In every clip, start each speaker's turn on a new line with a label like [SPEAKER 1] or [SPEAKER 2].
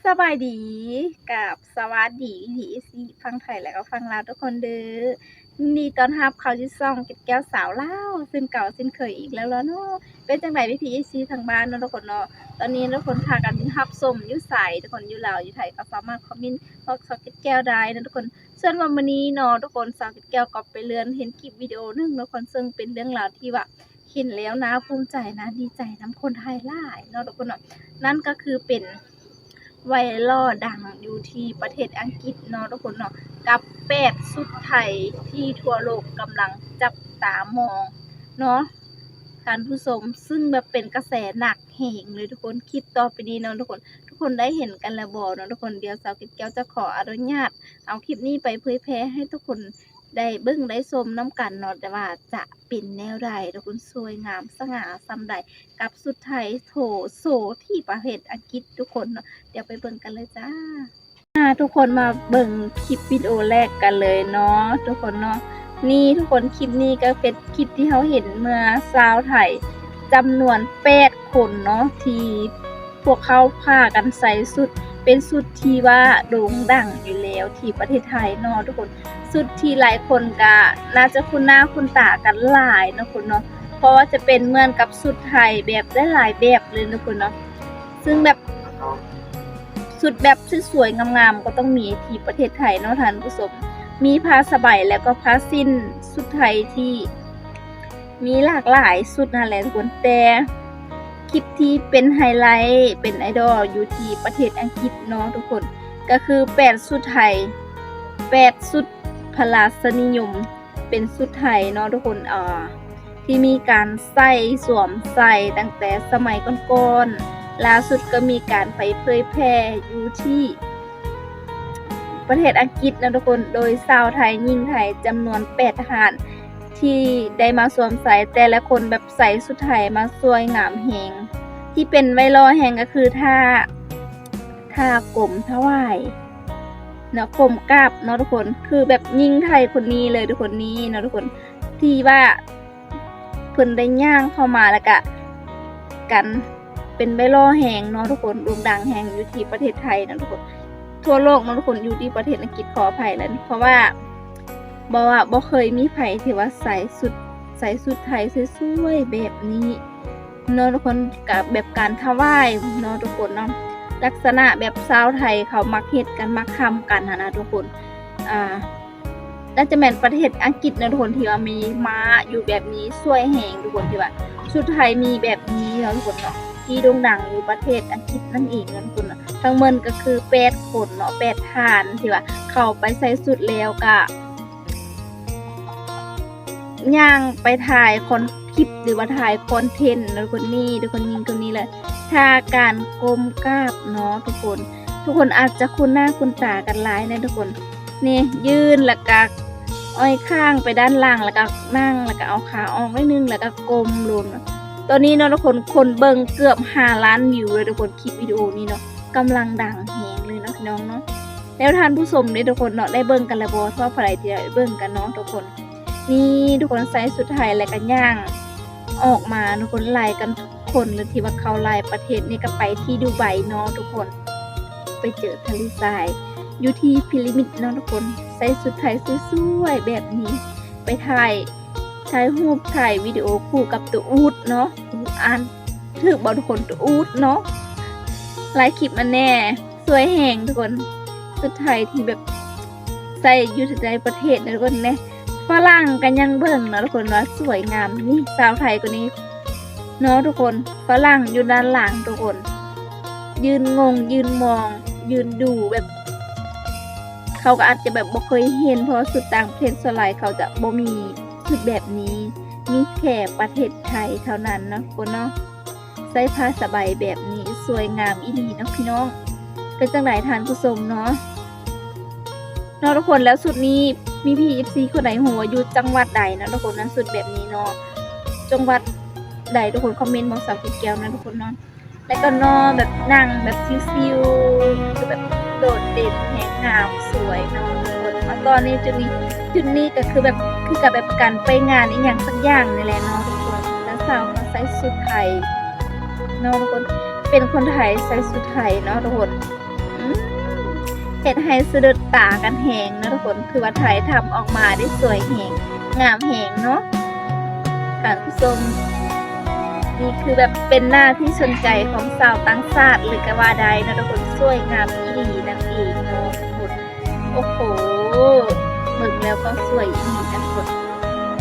[SPEAKER 1] สบายดีกับสวัสดีพี่ซีฟังไทยแล้วก็ฟังลาวทุกคนเด้อยินดีต้อนรับเข้าที่ช่องเก็บแก้วสาวลาวซึ่งเก่าซึ่งเคยอีกแล้วล่ะเนาะเป็นจังไดพี่ซีทางบ้านเนาะทุกคนเนาะตอนนี้ทุกคนพากันรับชมอยู่ไสทุกคนอยู่ลาวอยู่ไทยก็สามารถคอมเมนต์บอกสาวเก็บแก้วได้นะทุกคนส่วนวันนี้เนาะทุกคนสาวเก็บแก้วก็ไปเลื่อนเห็นคลิปวิดีโอนึงทุกคนซึ่งเป็นเรื่องราวที่ว่าเห็นแล้วนะภูมิใจนะดีใจนำคนไทยหลายเนาะทุกคนเนาะนั่นก็คือเป็นไวรัลดังอยู่ที่ประเทศอังกฤษเนาะทุกคนเนาะกับ8ชุดไทยที่ทั่วโลกกำลังจับตามองเนาะท่านผู้ชมซึ่งแบบเป็นกระแสหนักแห่งเลยทุกคนคลิปต่อไปนี้เนาะทุกคนได้เห็นกันแล้วบ่เนาะทุกคนเดี๋ยวสาวกิ๊บแก้วจะขออนุญาตเอาคลิปนี้ไปเผยแพร่ให้ทุกคนได้เบิ่งได้ชมน้ำกันเนาะแต่ว่าจะเป็นแนวใดทุกคนสวยงามสง่าส่ำใดกับสุดไทยโถโซที่ประเทศอังกฤษทุกคนเนาะเดี๋ยวไปเบิ่งกันเลยจ้าทุกคนมาเบิ่งคลิปวิดีโอแรกกันเลยเนาะทุกคนเนาะนี่ทุกคนคลิปนี้ก็เป็นคลิปที่เขาเห็นเมื่อชาวไทยจำนวน8คนเนาะที่พวกเขาพากันใส่สุดเป็นสุดที่ว่าโด่งดังอยู่แล้วที่ประเทศไทยเนาะทุกคนสุดที่หลายคนก็น่าจะคุ้นหน้าคุ้นตากันหลายเนาะคนเนาะเพราะว่าจะเป็นเหมือนกับสุดไทยแบบได้หลายแบบเลยนะคุณเนาะซึ่งแบบสุดแบบสวยๆงามๆก็ต้องมีที่ประเทศไทยเนาะท่านผู้ชมมีผ้าสบายแล้วก็ผ้าสิ้นสุดไทยที่มีหลากหลายสุดนั่นแหละทุกคนแต่คลิปที่เป็นไฮไลท์เป็นไอดอลอยู่ที่ประเทศอังกฤษเนาะทุกคนก็คือ8สุดไทย8สุดพลาสนิยมเป็นสุดไทยเนาะทุกคนที่มีการใส่สวมใส่ตั้งแต่สมัยก่อนๆล่าสุดก็มีการไปเผยแพร่อยู่ที่ประเทศอังกฤษนะทุกคนโดยชาวไทยหญิงไทยจำนวน8ทหารที่ได้มาสวมใส่แต่ละคนแบบใส่สุดไทยมาสวยงามแฮงที่เป็นไวรัลแฮงก็คือท่ากลมถวายเนาะกลมกราบเนาะทุกคนคือแบบหญิงไทยคนนี้เลยทุกคนนี้เนาะทุกคนที่ว่าเพิ่นได้ย่างเข้ามาแล้วก็กันเป็นไวรัลแฮงเนาะทุกคนโด่งดังแฮงอยู่ที่ประเทศไทยนะทุกคนทั่วโลกเนาะทุกคนอยู่ที่ประเทศอังกฤษขออภัยแล้วเพราะว่าบ่เคยมีไผที่ว่าใส่สุดไทยสวยๆแบบนี้เนาะทุกคนกับแบบการถวายเนาะทุกคนเนาะลักษณะแบบชาวไทยเขามักเฮ็ดกันมักทำกันนะทุกคนน่าจะแม่นประเทศอังกฤษนะทุกคนที่ว่ามีม้าอยู่แบบนี้สวยแฮงทุกคนที่ว่าชุดไทยมีแบบนี้เนาะทุกคนเนาะที่โด่งดังอยู่ประเทศอังกฤษนั่นเองนะทุกคนทั้งหมดก็คือ8คนเนาะ8ท่านที่ว่าเข้าไปใส่สุดแล้วก็ย่างไปถ่ายคอนคลิปหรือว่าถ่ายคอนเทนต์แล้วคนนี้ทุกคนยิงคนนี้เลยท่าการก้มกราบเนาะทุกคนอาจจะคุ้นหน้าคุ้นตากันหลายนะทุกคนนี่ยืนแล้วก็อ้อยข้างไปด้านล่างแล้วก็นั่งแล้วก็เอาขาออกไว้นึงแล้วก็ก้มลงตอนนี้เนาะทุกคนเบิ่งเกือบ5 ล้านวิวเลยทุกคนคลิปวิดีโอนี้เนาะกำลังดังแฮงเลยเนาะพี่น้องเนาะแล้วท่านผู้ชมได้ทุกคนเนาะได้เบิ่งกันแล้วบ่ว่าใครที่ได้เบิ่งกันเนาะทุกคนนี่ทุกคนใส่สุดไทยแล้วก็ย่างออกมาทุกคนไล่กันทุกคนเลยที่ว่าเขาไล่ประเทศนี่ก็ไปที่ดูไบเนาะทุกคนไปเจอทะเลทรายอยู่ที่พีระมิดเนาะทุกคนใส่สุดไทยสวยๆแบบนี้ไปถ่ายรูปถ่ายวิดีโอคู่กับตัวอูฐเนาะอ่านถือบ่ทุกคนตัวอูฐเนาะหลายคลิปมันแน่สวยแฮงทุกคนสุดไทยที่แบบใส่อยู่ในประเทศนะทุกคนเนี่ยฝรั่งกันยังเบิ่งเนาะทุกคนว่าสวยงามนี่สาวไทยคนนี้เนาะทุกคนฝรั่งอยู่ด้านหลังทุกคนยืนงงยืนมองยืนดูแบบเขาก็อาจจะแบบบ่เคยเห็นเพราะสุดต่างประเทศส่วนใหญ่เขาจะบ่มีชุดแบบนี้มีแค่ประเทศไทยเท่านั้นนะคนเนาะใส่ผ้าสบายแบบนี้สวยงามอีหลีเนาะพี่น้องเป็นจังได๋ท่านผู้ชมเนาะทุกคนแล้วสุดนี้มีพี่ FC คนไหนหัวอยู่จังหวัดใดนะทุกคนนั้นสุดแบบนี้เนาะจังหวัดใดทุกคนคอมเมนต์บอกสาวกิ๊บแก้วนะทุกคนเนาะแล้วก็นอนแบบนั่งแบบชิวๆคือแบบโดดเด่นแฮงงามสวยเนาะทุกคนมาตอนนี้จุดนี้ก็คือแบบคือกับแบบการไปงานอีหยังสักอย่างนี่แหละเนาะทุกคนแล้วสาวมาใส่สุดไทยเนาะทุกคนเป็นคนไทยใส่สุดไทยเนาะทุกคน อืมเฮ็ดให้สะดุดตากันแฮงเนาะทุกคนคือว่าถ่ายทำออกมาได้สวยแฮงงามแฮงเนาะท่านผู้ชมนี่คือแบบเป็นหน้าที่สนใจของสาวต่างชาติเลยก็ว่าได้เนาะทุกคนสวยงามอีหลีนั่นเองเนาะทุกคนโอ้โหเบิ่งแล้วก็สวยอีหลีนะทุกคน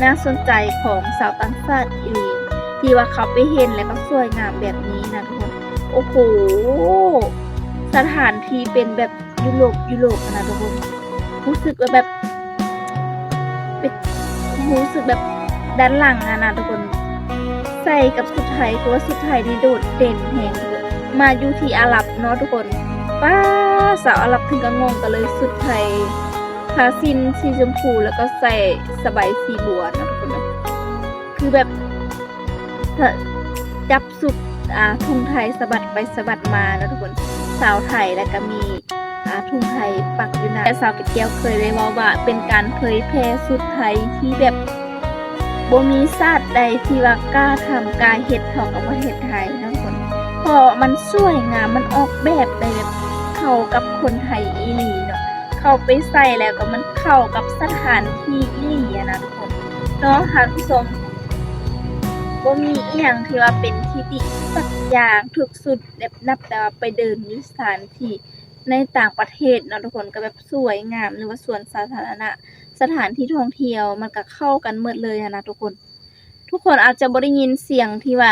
[SPEAKER 1] น่าสนใจของสาวต่างชาติอีหลีที่ว่าเขาไปเห็นแล้วก็สวยงามแบบนี้นะทุกคนโอ้โหสถานที่เป็นแบบยุโรปนะทุกคนรู้สึกว่าแบบเป็นรู้สึกแบบด้านหลังนะทุกคนใส่กับสุดไทยคือว่าสุดไทยนี่โดดเด่นแฮงมาอยู่ที่อาหรับเนาะทุกคนป้าสาวอาหรับถึงก็งงกันเลยสุดไทยผ้าสิ้นสีชมพูแล้วก็ใส่สบายสีบัวนะทุกคนนะคือแบบจับสุดทุ่งไทยสะบัดไปสะบัดมานะทุกคนสาวไทยแล้วก็มีทุ่งไทยปักอยู่นะแต่สาวเกดแก้วเคยได้ว่าเป็นการเผยแพร่สุดไทยที่แบบบ่มีชาติใดที่ว่ากล้าทำกล้าเฮ็ดเท่ากับประเทศไทยนะทุกคนเพราะมันสวยงามมันออกแบบได้แบบเข้ากับคนไทยอีหลีเนาะเข้าไปใส่แล้วก็มันเข้ากับสถานที่อีหลีนะทุกคนเนาะค่ะผู้ชมบ่มีอีหยังที่ว่าเป็นที่ติสักอย่างทุกสุดแบบนับแต่ว่าไปเดินอยู่สถานที่ในต่างประเทศเนาะทุกคนก็แบบสวยงามหรือว่าสวนสาธารณะสถานที่ท่องเที่ยวมันก็เข้ากันหมดเลยนะทุกคนอาจจะบ่ได้ยินเสียงที่ว่า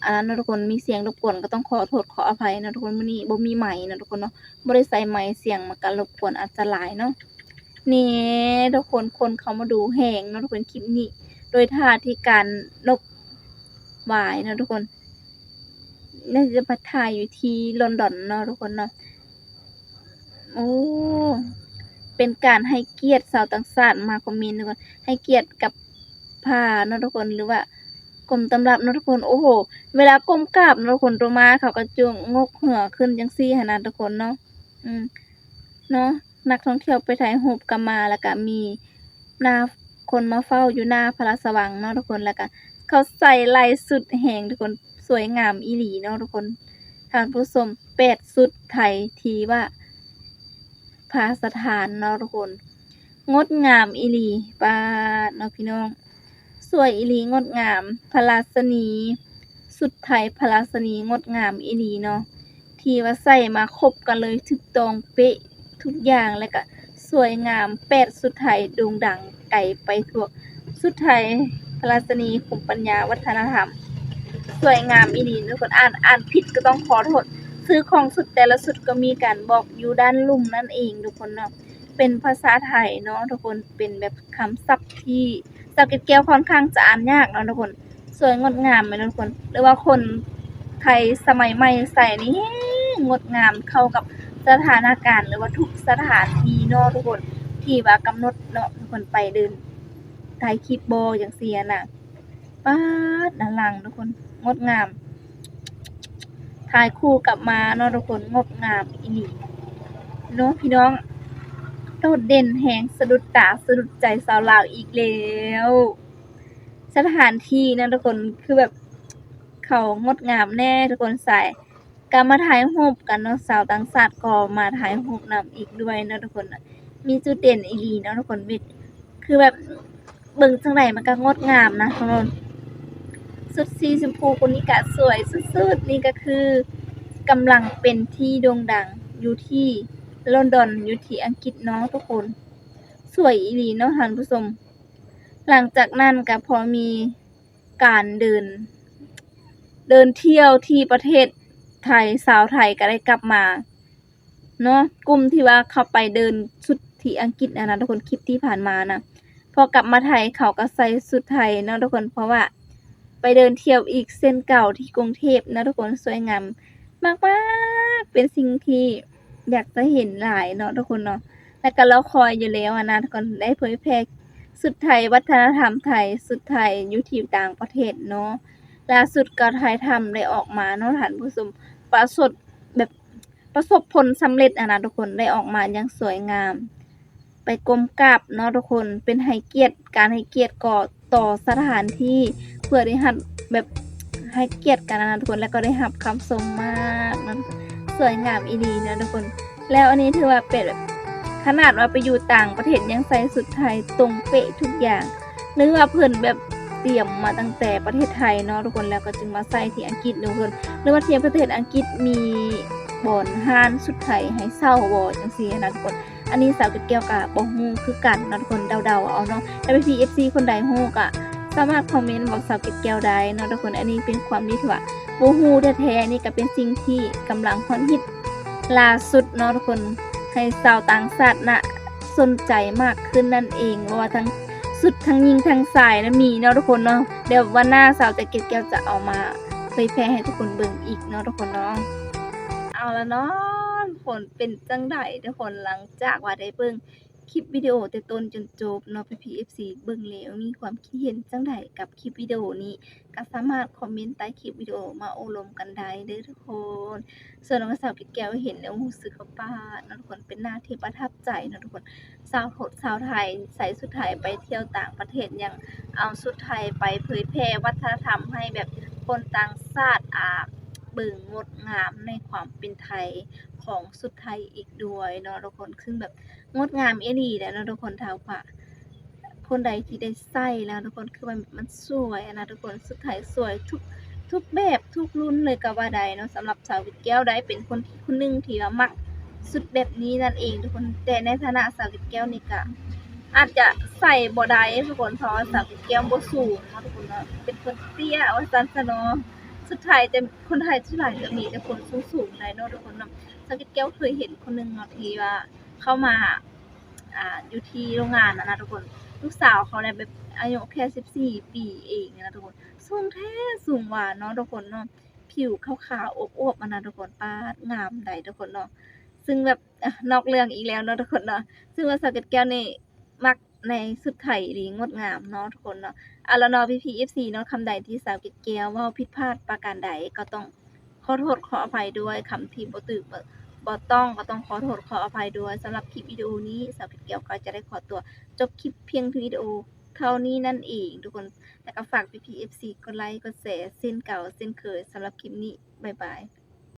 [SPEAKER 1] อันนั้นนะทุกคนมีเสียงรบกวนก็ต้องขอโทษขออภัยนะทุกคนมื้อนี้บ่มีไมค์นะทุกคนเนาะบ่ได้ใส่ไมค์เสียงมันก็รบกวนอาจจะหลายเนาะนี่ทุกคนเข้ามาดูแฮงเนาะทุกคนคลิปนี้โดยท่าที่การนกหวายนะทุกคนน่าจะมาถ่ายอยู่ที่ลอนดอนเนาะทุกคนเนาะโอ้เป็นการให้เกียรติชาวต่างชาติมาคอมเมนต์ทุกคนให้เกียรติกับผ้าเนาะทุกคนหรือว่าก้มตำรับเนาะทุกคนโอ้โหเวลาก้มกราบเนาะทุกคนลงมาเขาก็จะงกหัวขึ้นจังซี่หั้นน่ะทุกคนเนาะเนาะนักท่องเที่ยวไปถ่ายรูปก็มาแล้วก็มีหน้าคนมาเฝ้าอยู่หน้าพระราชวังเนาะทุกคนแล้วก็เขาใส่ลายสุดแฮงทุกคนสวยงามอีหลีเนาะทุกคนท่านผู้ชม8สุดไทยที่ว่าพาสถานเนาะทุกคนงดงามอีหลีปาดเนาะพี่น้องสวยอีหลีงดงามพระราชนีสุดไทยพระราชนีงดงามอีหลีเนาะที่ว่าใส่มาครบกันเลยถูกต้องเป๊ะทุกอย่างแล้วก็สวยงาม8สุดไทยโด่งดังไกลไปทั่วสุดไทยพระราชนีภูมิปัญญาวัฒนธรรมสวยงามอีหลีทุกคนอ่านผิดก็ต้องขอโทษซื้อของสุดแต่ละสุดก็มีการบอกอยู่ด้านลุ่มนั่นเองทุกคนเนาะเป็นภาษาไทยเนาะทุกคนเป็นแบบคำศัพท์ที่สาวเกดแก้วค่อนข้างจะอ่านยากเนาะทุกคนสวยงดงามไหมทุกคนหรือว่าคนไทยสมัยใหม่ใส่นี่งดงามเข้ากับสถานการณ์หรือว่าทุกสถานที่เนาะทุกคนที่ว่ากำหนดเนาะทุกคนไปเดินถ่ายคลิปบ่จังซี่น่ะป๊าดด้านหลังทุกคนงดงามถ่ายคู่กับม้าเนาะทุกคนงดงามอีหลีเนาะพี่น้องโดดเด่นแฮงสะดุดตาสะดุดใจสาวลาวอีกแล้วสถานที่นะทุกคนคือแบบเขางดงามแน่ทุกคนใส่ก็มาถ่ายรูปกันเนาะสาวต่างชาติก็มาถ่ายรูปนำอีกด้วยนะทุกคนมีจุดเด่นอีหลีเนาะทุกคนคือแบบเบิ่งจังไดมันก็งดงามนะทุกคนสุดสีชมพูคนนี้ก็สวยสุดๆนี่ก็คือกำลังเป็นที่โด่งดังอยู่ที่ลอนดอนอยู่ที่อังกฤษเนาะทุกคนสวยอีหลีเนาะท่านผู้ชมหลังจากนั้นก็พอมีการเดินเที่ยวที่ประเทศไทยสาวไทยก็ได้กลับมาเนาะกลุ่มที่ว่าเขาไปเดินชุดที่อังกฤษนะทุกคนคลิปที่ผ่านมานะพอกลับมาไทยเขาก็ใส่ชุดไทยเนาะทุกคนเพราะว่าไปเดินเที่ยวอีกเส้นเก่าที่กรุงเทพนะทุกคนสวยงามมากๆเป็นสิ่งที่อยากจะเห็นหลายเนาะทุกคนเนาะแล้วก็รอคอยอยู่แล้วนะทุกคนได้เผยแพร่สุดไทยวัฒนธรรมไทยสุดไทยอยู่ที่ต่างประเทศเนาะล่าสุดก็ถ่ายทำได้ออกมาเนาะท่านผู้ชมประสบผลสำเร็จนะทุกคนได้ออกมาอย่างสวยงามไปก้มกราบเนาะทุกคนเป็นให้เกียรติการให้เกียรติก่อต่อสถานที่เพื่อได้รับแบบให้เกียรติกันนะทุกคนแล้วก็ได้รับคำชมมากนะ สวยงามอีหลีเนาะทุกคนแล้วอันนี้ถือว่าเป็นแบบขนาดว่าไปอยู่ต่างประเทศยังใส่สุดไทยตรงเป๊ะทุกอย่างหรือว่าเพิ่นแบบเตรียมมาตั้งแต่ประเทศไทยเนาะทุกคนแล้วก็จึงมาใส่ที่อังกฤษทุกคนหรือว่าที่ประเทศอังกฤษมีบ่อนห้านสุดไทยให้เช่าบ่จังซี่นะทุกคนอันนี้สาวเกดแก้วก็บ่ฮู้คือกันเนาะทุกคนเดาๆเอาเนาะถ้าพี่ FC คนใดฮู้ก็สามารถคอมเมนต์บอกสาวเกดแก้วได้เนาะทุกคนอันนี้เป็นความดีที่ว่าบ่ฮู้แท้ๆนี่ก็เป็นสิ่งที่กำลังฮอตฮิตล่าสุดเนาะทุกคนให้ชาวต่างชาติน่ะสนใจมากขึ้นนั่นเองว่าทั้งสุดทั้งยิงทั้งสายนะมีเนาะทุกคนเนาะเดี๋ยววันหน้าสาวเกดแก้วจะเอามาเผยแพร่ให้ทุกคนเบิ่งอีกเนาะทุกคนเนาะเอาละเนาะผลเป็นจังไดทุกคนหลังจากว่าได้เบิ่งคลิปวิดีโอแต่ต้นจนจบเนาะพี่ๆ FC เบิ่งแล้วมีความคิดเห็นจังไดกับคลิปวิดีโอนี้ก็สามารถคอมเมนต์ใต้คลิปวิดีโอมาโอ้ลมกันได้เด้อทุกคนส่วนน้องสาวเกดแก้วเห็นแล้วรู้สึกว่าป้าเนาะทุกคนเป็นหน้าที่ประทับใจเนาะทุกคนชาวไทยใส่ชุดไทยไปเที่ยวต่างประเทศยังเอาชุดไทยไปเผยแพร่วัฒนธรรมให้แบบคนต่างชาติเบิ่งงดงามในความเป็นไทยของชุดไทยอีกด้วยเนาะทุกคนซึ่งแบบงดงามอีหลีแหละเนาะทุกคนถ้าว่าคนใดที่ได้ใส่แล้วทุกคนคือมันสวยอะนะทุกคนชุดไทยสวยทุกแบบทุกรุ่นเลยก็ว่าได้เนาะสำหรับสาวเกดแก้วได้เป็นคนหนึ่งที่ว่ามักชุดแบบนี้นั่นเองทุกคนแต่ในฐานะสาวเกดแก้วนี่ก็อาจจะใส่บ่ได้ทุกคนเพราะว่าสาวเกดแก้วบ่สูงเนาะทุกคนเนาะเป็นคนเตี้ยว่าซั่นซะเนาะชุดไทยจะคนไทยส่วนใหญ่จะมีแต่คนสูงๆได้เนาะทุกคนเนาะสาวเกดแก้วเคยเห็นคนหนึงเนาะที่ว่าเข้ามาอยู่ที่โรงงานนะทุกคนลูกสาวเขาเนี่ยแบบอายุแค่14ปีเองนะทุกคนสูงแท้สูงหวานเนาะทุกคนเนาะผิวขาวๆอวบๆนะทุกคนป๊าดงามได้ทุกคนเนาะซึ่งแบบนอกเรื่องอีกแล้วเนาะทุกคนเนาะซึ่งว่าสาวเกดแก้วนี่มักในชุดไทยดีงดงามเนาะทุกคนเนาะแล้วเนาะพี่ๆ FC เนาะคำใดที่สาวเกดแก้วเว้าผิดพลาดประการใดก็ต้องขอโทษขออภัยด้วยคำที่บ่ถูกบ่ต้องก็ต้องขอโทษขออภัยด้วยสำหรับคลิปวิดีโอนี้สาวเกดแก้วก็จะได้ขอตัวจบคลิปเพียงวิดีโอเท่านี้นั่นเองทุกคนแล้วก็ฝากพี่ๆ FC กดไลค์กดแชร์เช่นเก่าเช่นเคยสำหรับคลิปนี้บ๊ายบาย